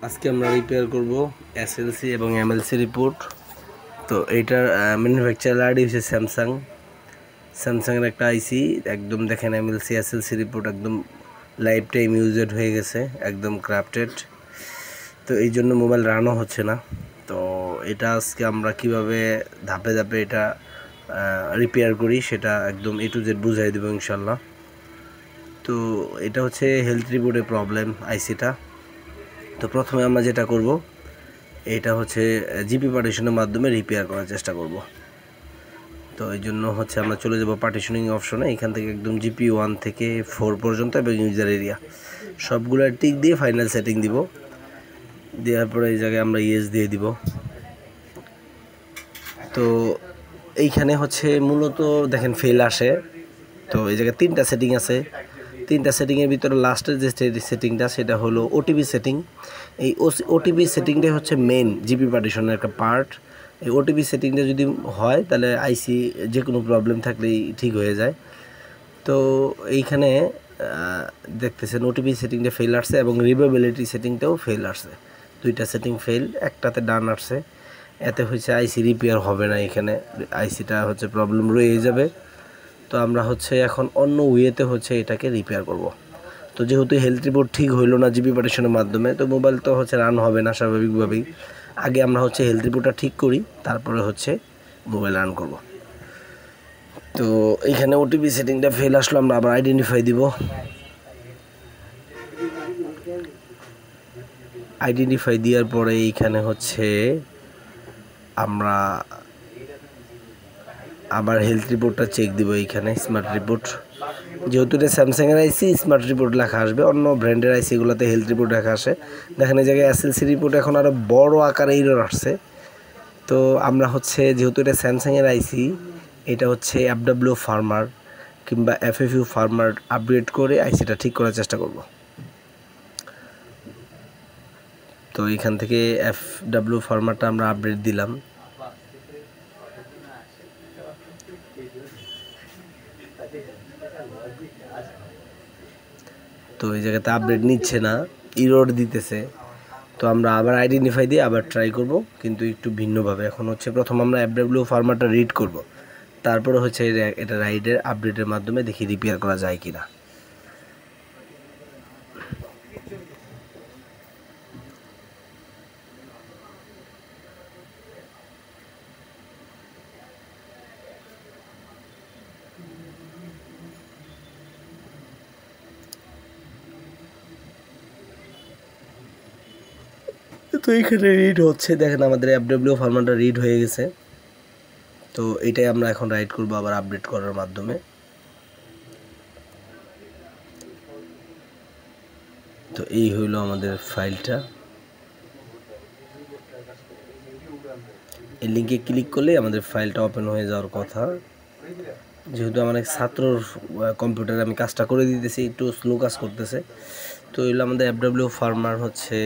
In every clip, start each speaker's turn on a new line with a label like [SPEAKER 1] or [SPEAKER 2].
[SPEAKER 1] আজকে আমরা রিপেয়ার করব এসএলসি এবং এমএলসি রিপোর্ট। তো এইটার ম্যানুফ্যাকচারার আইডি হচ্ছে স্যামসাংয়ের একটা আইসি। একদম দেখেন এমএলসি এসএলসি রিপোর্ট একদম লাইফ টাইম ইউজড হয়ে গেছে, একদম ক্রাফটেড। তো এই জন্য মোবাইল রানও হচ্ছে না। তো এটা আজকে আমরা কিভাবে ধাপে ধাপে এটা রিপেয়ার করি সেটা একদম A to Z বুঝাই দেবো ইনশাল্লাহ। তো এটা হচ্ছে হেলথ রিপোর্টের প্রবলেম আইসিটা। তো প্রথমে আমরা যেটা করব, এটা হচ্ছে জিপি পার্টিশনের মাধ্যমে রিপেয়ার করার চেষ্টা করব। তো এই জন্য হচ্ছে আমরা চলে যাব পার্টিশনিং অপশনে। এখান থেকে একদম জিপি 1 থেকে 4 পর্যন্ত এবং ইউজার এরিয়া সবগুলো টিক দিয়ে ফাইনাল সেটিং দিব। দেওয়ার পরে এই জায়গায় আমরা ইয়েস দিয়ে দিব। তো এইখানে হচ্ছে মূলত দেখেন ফেল আসে। তো এই জায়গায় 3টা সেটিং আছে। 3টা সেটিংয়ের ভিতরে লাস্টের যে সেটিংটা সেটা হলো ওটিপি সেটিং। এই ওটিপি সেটিংটাই হচ্ছে মেন জিপি পার্টিশনের একটা পার্ট। এই ওটিপি সেটিংটা যদি হয় তাহলে আইসি যে কোনো প্রবলেম থাকলেই ঠিক হয়ে যায়। তো এইখানে দেখতেছেন ওটিপি সেটিংটা ফেল আসছে এবং রিভেবিলিটি সেটিংটাও ফেল আসছে। 2টা সেটিং ফেল, একটাতে ডান আসছে। এতে হচ্ছে আইসি রিপেয়ার হবে না, এখানে আইসিটা হচ্ছে প্রবলেম রয়ে যাবে। তো আমরা হচ্ছে এখন অন্য ওয়েতে হচ্ছে এটাকে রিপেয়ার করব। তো যেহেতু হেলথ রিপোর্ট ঠিক হইলো না জিপি পার্টিশনের মাধ্যমে, তো মোবাইল তো হচ্ছে রান হবে না স্বাভাবিকভাবেই। আগে আমরা হচ্ছে হেলথ রিপোর্টটা ঠিক করি, তারপরে হচ্ছে মোবাইল রান করব। তো এইখানে ওটিপি সেটিংটা ফেল আসলো, আমরা আবার আইডেন্টিফাই দিব। আইডেন্টিফাই দেওয়ার পরে এইখানে হচ্ছে আমরা আবার হেলথ রিপোর্টটা চেক দিব। এইখানে স্মার্ট রিপোর্ট, যেহেতু এটা স্যামসাংয়ের আইসি স্মার্ট রিপোর্ট লেখা আসবে, অন্য ব্র্যান্ডের আইসিগুলোতে হেলথ রিপোর্ট লেখা আসে। দেখেন এই জায়গায় এসএলসি রিপোর্ট এখন আরও বড় আকারে এরর আসছে। তো আমরা হচ্ছে যেহেতু এটা স্যামসাংয়ের আইসি, এটা হচ্ছে FW ফার্মার কিংবা FFU ফার্মার আপগ্রেড করে আইসিটা ঠিক করার চেষ্টা করব। তো এখান থেকে FW ফার্মারটা আমরা আপডেট দিলাম। তো এই জায়গাতে আপডেট নিচ্ছে না, ইরর দিতেছে। তো আমরা আবার আইডেন্টিফাই দিয়ে আবার ট্রাই করব, কিন্তু একটু ভিন্নভাবে। এখন হচ্ছে প্রথম আমরা FW ফার্মারটা রিড করব, তারপরে হচ্ছে এটা রাইডের আপডেটের মাধ্যমে দেখি রিপেয়ার করা যায় কিনা। তো এইখানে রিড হচ্ছে, দেখেন আমাদের FW ফার্মারটা রিড হয়ে গেছে। তো এটাই আমরা এখন রাইড করব আবার আপডেট করার মাধ্যমে। তো এই হইলো আমাদের ফাইলটা। এই লিঙ্কে ক্লিক করলে আমাদের ফাইলটা ওপেন হয়ে যাওয়ার কথা। যেহেতু আমার এক ছাত্রর কম্পিউটারে আমি কাজটা করে দিতেছি, একটু স্লো কাজ করতেছে। তো এগুলো আমাদের FW ফার্মার হচ্ছে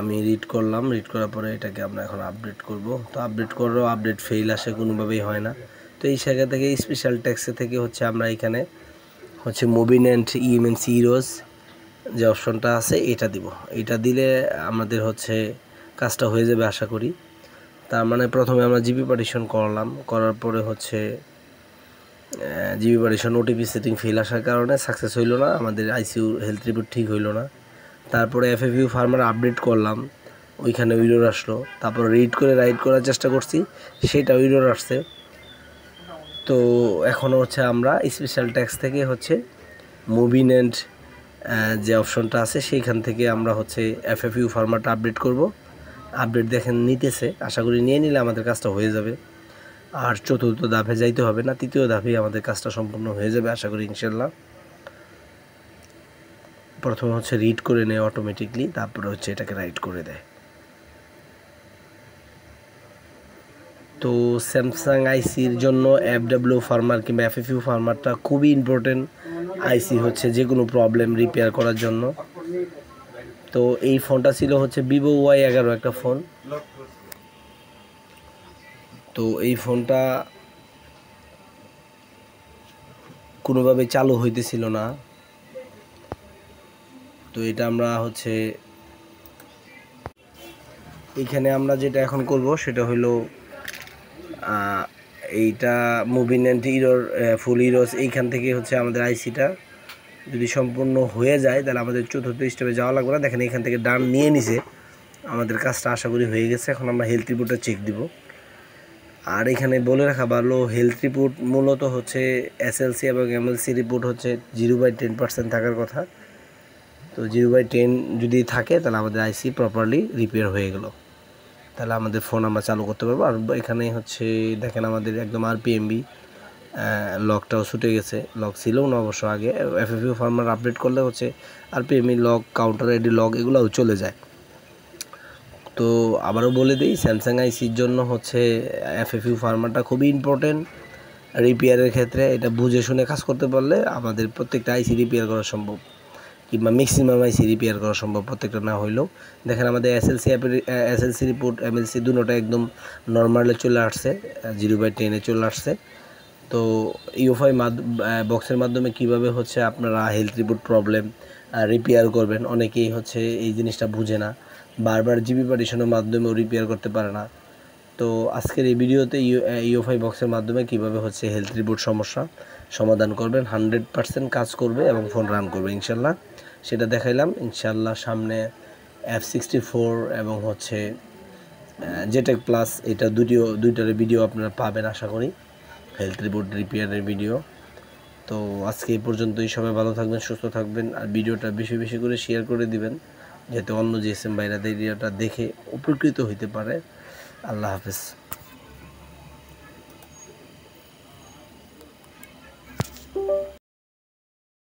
[SPEAKER 1] আমি রিড করলাম, রিড করার পরে এটাকে আমরা এখন আপডেট করব। তো আপডেট করারও আপডেট ফেল আসে, কোনোভাবেই হয় না। তো এই জায়গা থেকে স্পেশাল ট্যাক্সে থেকে হচ্ছে আমরা এখানে হচ্ছে মুভিন অ্যান্ড ইএমএনসি ইরোজ যে অপশনটা আছে এটা দিব। এটা দিলে আমাদের হচ্ছে কাজটা হয়ে যাবে আশা করি। তার মানে প্রথমে আমরা জিপি পার্টিশন করলাম, করার পরে হচ্ছে GP partition OTP setting fail আসার কারণে সাকসেস হইল না, আমাদের আইসিইউ হেলথ রিপোর্ট ঠিক হইল না। তারপরে FFU ফার্মার আপডেট করলাম, ওইখানে ইরর আসলো। তারপর রিড করে রাইড করার চেষ্টা করছি, সেটাও ইরর আসছে। তো এখন হচ্ছে আমরা স্পেশাল ট্যাক্স থেকে হচ্ছে মুভিন অ্যান্ড যে অপশনটা আছে সেইখান থেকে আমরা হচ্ছে FFU ফার্মারটা আপডেট করব। আপডেট দেখেন নিতেছে, আশা করি নিয়ে নিলে আমাদের কাজটা হয়ে যাবে। আর চতুর্থ ধাপে যাইতে হবে না, তৃতীয় ধাপেই আমাদের কাজটা সম্পূর্ণ হয়ে যাবে আশা করি ইনশাল্লাহ। প্রথমে হচ্ছে রিড করে নেয় অটোমেটিকলি, তারপরে হচ্ছে এটাকে রাইট করে দেয়। তো স্যামসাং আইসির জন্য FW ফার্মার কিংবা FFU ফার্মারটা খুবই ইম্পর্টেন্ট আইসি, হচ্ছে যে কোনো প্রবলেম রিপেয়ার করার জন্য। তো এই ফোনটা ছিল হচ্ছে ভিভো Y11 একটা ফোন। তো এই ফোনটা কোনোভাবে চালু হইতেছিল না। তো এটা আমরা হচ্ছে এইখানে আমরা যেটা এখন করব সেটা হলো এইটা মুভিং অ্যান্ড ইরোর ফুল ইরোস এইখান থেকে হচ্ছে আমাদের আইসিটা যদি সম্পূর্ণ হয়ে যায় তাহলে আমাদের চতুর্থ স্টেপে যাওয়া লাগবে না। দেখেন এখান থেকে ডান নিয়ে নিছে, আমাদের কাজটা আশা করি হয়ে গেছে। এখন আমরা হেলথ রিপোর্টটা চেক দিব। আর এখানে বলে রাখা ভালো, হেলথ রিপোর্ট মূলত হচ্ছে এসএলসি এবং এমএলসি রিপোর্ট হচ্ছে 0/10% থাকার কথা। তো 0/10 যদি থাকে তাহলে আমাদের আইসি প্রপারলি রিপেয়ার হয়ে গেল, তাহলে আমাদের ফোন আমরা চালু করতে পারবো। আর এখানে হচ্ছে দেখেন আমাদের একদম আরপিএমবি লকটাও ছুটে গেছে, লক ছিলও না অবশ্য আগে। এফএফইউ ফার্মার আপডেট করলে হচ্ছে আরপিএমবি লক, কাউন্টার আইডি লক এগুলোও চলে যায়। তো আবারও বলে দিই, স্যামসাং আইসির জন্য হচ্ছে এফএফইউ ফার্মারটা খুবই ইম্পর্টেন্ট রিপেয়ারের ক্ষেত্রে। এটা বুঝে শুনে কাজ করতে পারলে আমাদের প্রত্যেকটা আইসি রিপেয়ার করা সম্ভব, কিংবা ম্যাক্সিমাম আইসি রিপেয়ার করা সম্ভব, প্রত্যেকটা না হইলেও। দেখেন আমাদের এসএলসি রিপোর্ট এমএলসি দুটোটা একদম নর্মালে চলে আসছে, 0/10 চলে আসছে। তো ইউএফআই বক্সের মাধ্যমে কিভাবে হচ্ছে আপনারা হেলথ রিপোর্ট প্রবলেম রিপেয়ার করবেন, অনেকেই হচ্ছে এই জিনিসটা বুঝে না, বারবার জিবি পার্টিশনের মাধ্যমেও রিপেয়ার করতে পারে না। তো আজকের এই ভিডিওতে ইউএফআই বক্সের মাধ্যমে কিভাবে হচ্ছে হেলথ রিপোর্ট সমস্যা সমাধান করবেন, 100% কাজ করবে এবং ফোন রান করবে ইনশাল্লাহ, সেটা দেখাইলাম। ইনশাল্লাহ সামনে F64 এবং হচ্ছে জেটেক প্লাস, এটা দুইটার ভিডিও আপনারা পাবেন আশা করি, হেলথ রিপোর্ট রিপেয়ারের ভিডিও। তো আজকে এই পর্যন্তই, সবাই ভালো থাকবেন, সুস্থ থাকবেন, আর ভিডিওটা বেশি বেশি করে শেয়ার করে দিবেন যাতে অন্য জিএসএম ভাইরা ভিডিওটা দেখে উপকৃত হইতে পারে। আল্লাহ হাফেজ।